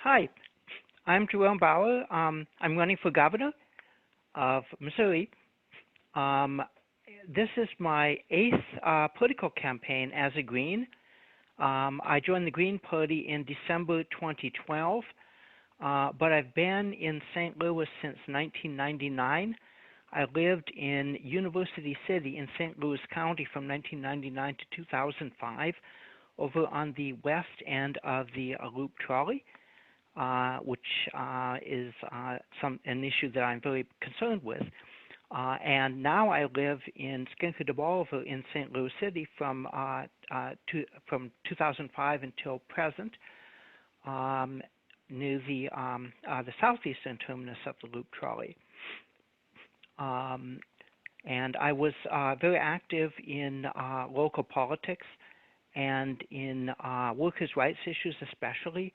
Hi, I'm Jerome Bauer. I'm running for governor of Missouri. Um, this is my eighth political campaign as a Green. I joined the Green Party in December 2012, but I've been in St. Louis since 1999. I lived in University City in St. Louis County from 1999 to 2005, over on the west end of the Loop Trolley. Which is an issue that I'm very concerned with. And now I live in Skinker de Bolivar in St. Louis City from 2005 until present, near the southeastern terminus of the Loop Trolley. And I was very active in local politics and in workers' rights issues especially,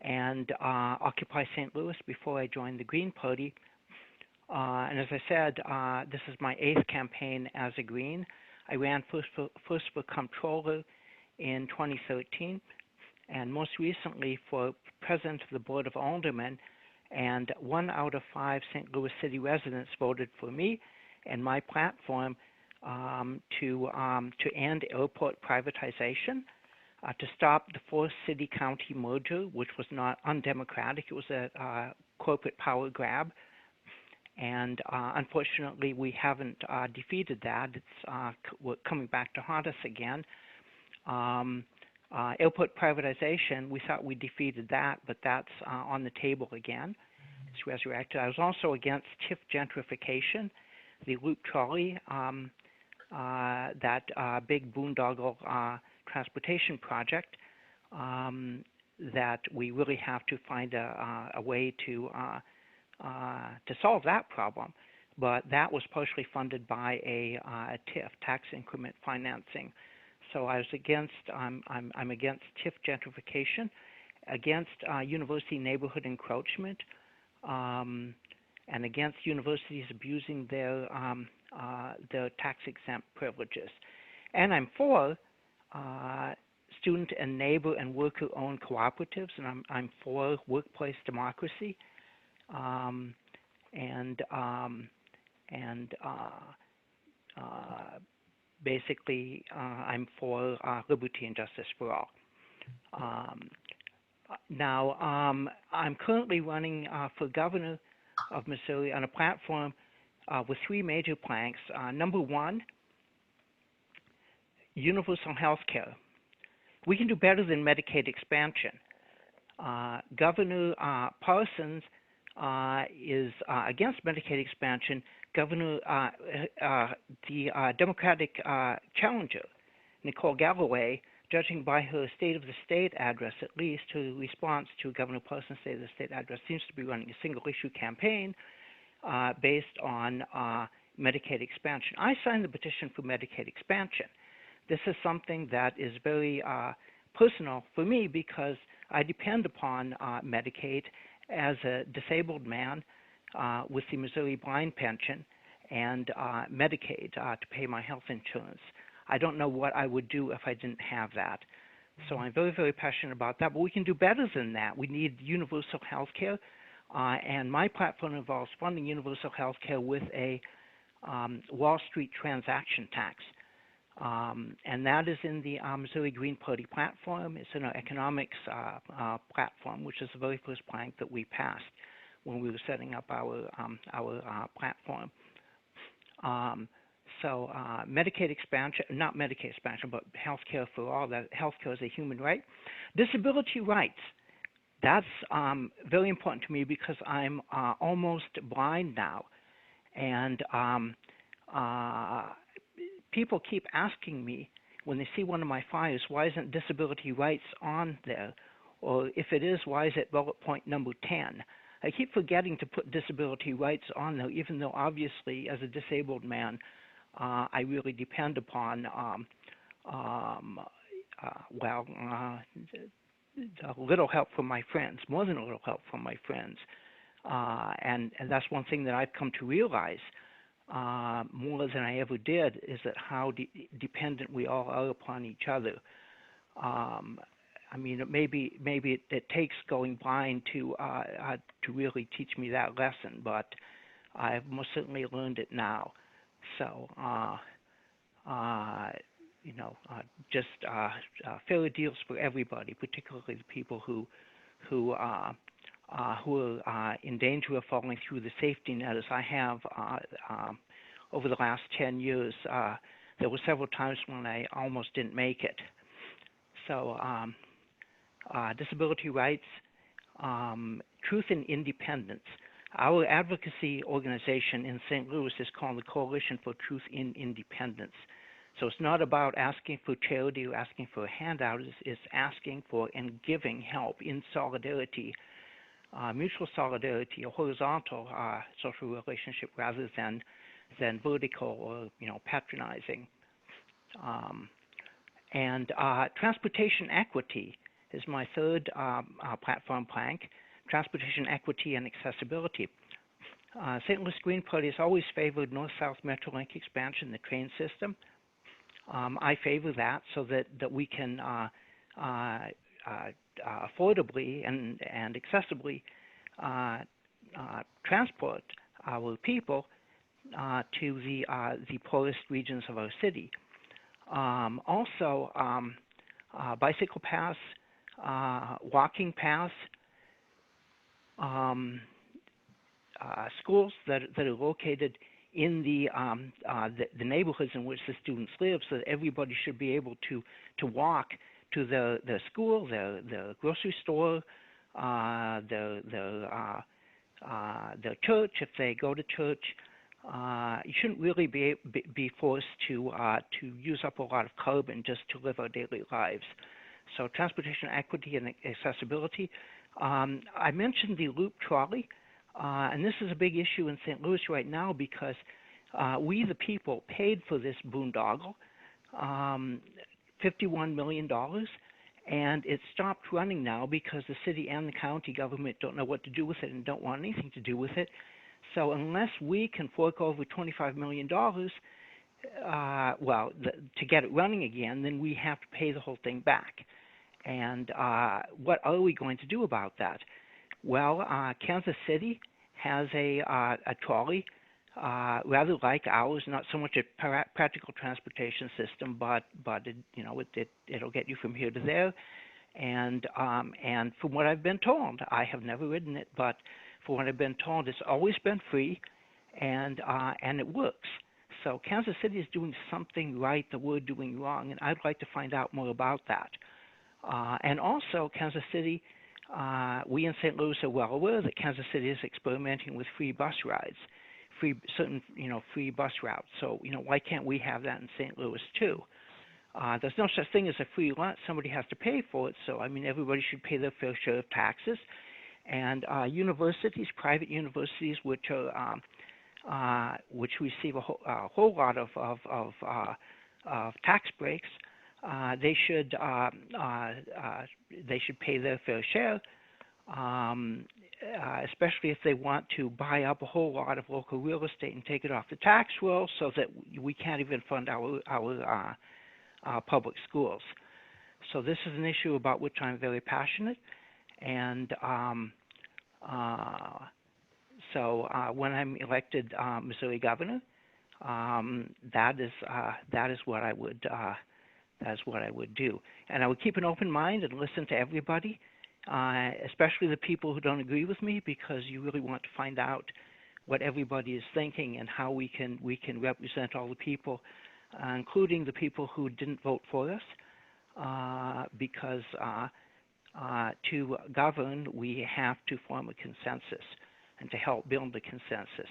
and Occupy St. Louis before I joined the Green Party. And as I said, this is my eighth campaign as a Green. I ran first for comptroller in 2013, and most recently for president of the Board of Aldermen, and 1 out of 5 St. Louis City residents voted for me and my platform to end airport privatization, to stop the four city-county merger, which was not undemocratic. It was a corporate power grab. And unfortunately, we haven't defeated that. It's coming back to haunt us again. Airport privatization, we thought we defeated that, but that's on the table again. It's resurrected. I was also against TIF gentrification, the Loop Trolley, that big boondoggle transportation project, that we really have to find a way to solve that problem. But that was partially funded by a TIF, tax increment financing. So I was against. I'm against TIF gentrification, against university neighborhood encroachment, and against universities abusing their tax exempt privileges. And I'm for student and neighbor and worker-owned cooperatives, and I'm for workplace democracy, basically I'm for liberty and justice for all. Now I'm currently running for governor of Missouri on a platform with three major planks. Number one, universal health care. We can do better than Medicaid expansion. Governor Parsons is against Medicaid expansion. Governor, the Democratic challenger, Nicole Galloway, judging by her State of the State address, at least her response to Governor Parsons' State of the State address, seems to be running a single-issue campaign based on Medicaid expansion. I signed the petition for Medicaid expansion. This is something that is very personal for me because I depend upon Medicaid as a disabled man with the Missouri Blind Pension and Medicaid to pay my health insurance. I don't know what I would do if I didn't have that. So I'm very, very passionate about that. But we can do better than that. We need universal health care. And my platform involves funding universal health care with a Wall Street transaction tax. And that is in the Missouri Green Party platform. It's in our economics platform, which is the very first plank that we passed when we were setting up our platform. So Medicaid expansion, not Medicaid expansion, but health care for all, that health care is a human right. Disability rights, that's very important to me because I'm almost blind now. And people keep asking me when they see one of my flyers, why isn't disability rights on there? Or if it is, why is it bullet point number 10? I keep forgetting to put disability rights on there, even though obviously as a disabled man, I really depend upon, a little help from my friends, more than a little help from my friends. And that's one thing that I've come to realize more than I ever did, is that how dependent we all are upon each other. I mean, maybe it takes going blind to really teach me that lesson, but I've most certainly learned it now. So, uh, you know, just fairer deals for everybody, particularly the people who are in danger of falling through the safety net, as I have over the last 10 years. There were several times when I almost didn't make it. So, disability rights, truth and independence. Our advocacy organization in St. Louis is called the Coalition for Truth in Independence. So it's not about asking for charity or asking for a handout. It's asking for and giving help in solidarity, mutual solidarity, a horizontal social relationship rather than vertical or patronizing. Um, and transportation equity is my third platform plank. Transportation equity and accessibility. St. Louis Green Party has always favored North-South Metrolink expansion, the train system. I favor that so that we can affordably and accessibly transport our people to the poorest regions of our city. Also, bicycle paths, walking paths, schools that are located in the neighborhoods in which the students live, so that everybody should be able to walk to the school, the grocery store, the church if they go to church. You shouldn't really be forced to use up a lot of carbon just to live our daily lives. So transportation equity and accessibility. I mentioned the loop trolley, and this is a big issue in St. Louis right now because we, the people, paid for this boondoggle, $51 million, and it stopped running now because the city and the county government don't know what to do with it and don't want anything to do with it. So unless we can fork over $25 million, to get it running again, then we have to pay the whole thing back. And what are we going to do about that? Well, Kansas City has a trolley, rather like ours, not so much a practical transportation system, but it'll get you from here to there. And from what I've been told, I have never ridden it, but from what I've been told, it's always been free, and it works. So Kansas City is doing something right that we're doing wrong, and I'd like to find out more about that. And also, Kansas City, we in St. Louis are well aware that Kansas City is experimenting with free bus rides, free bus routes. So, why can't we have that in St. Louis too? There's no such thing as a free lunch. Somebody has to pay for it. So, everybody should pay their fair share of taxes. And universities, private universities, which receive a whole lot of tax breaks, they should pay their fair share, especially if they want to buy up a whole lot of local real estate and take it off the tax roll, so that we can't even fund our public schools. So this is an issue about which I'm very passionate, and so when I'm elected Missouri governor, that is what I would. That's what I would do. And I would keep an open mind and listen to everybody, especially the people who don't agree with me, because you really want to find out what everybody is thinking and how we can represent all the people, including the people who didn't vote for us, because to govern, we have to form a consensus and to help build the consensus.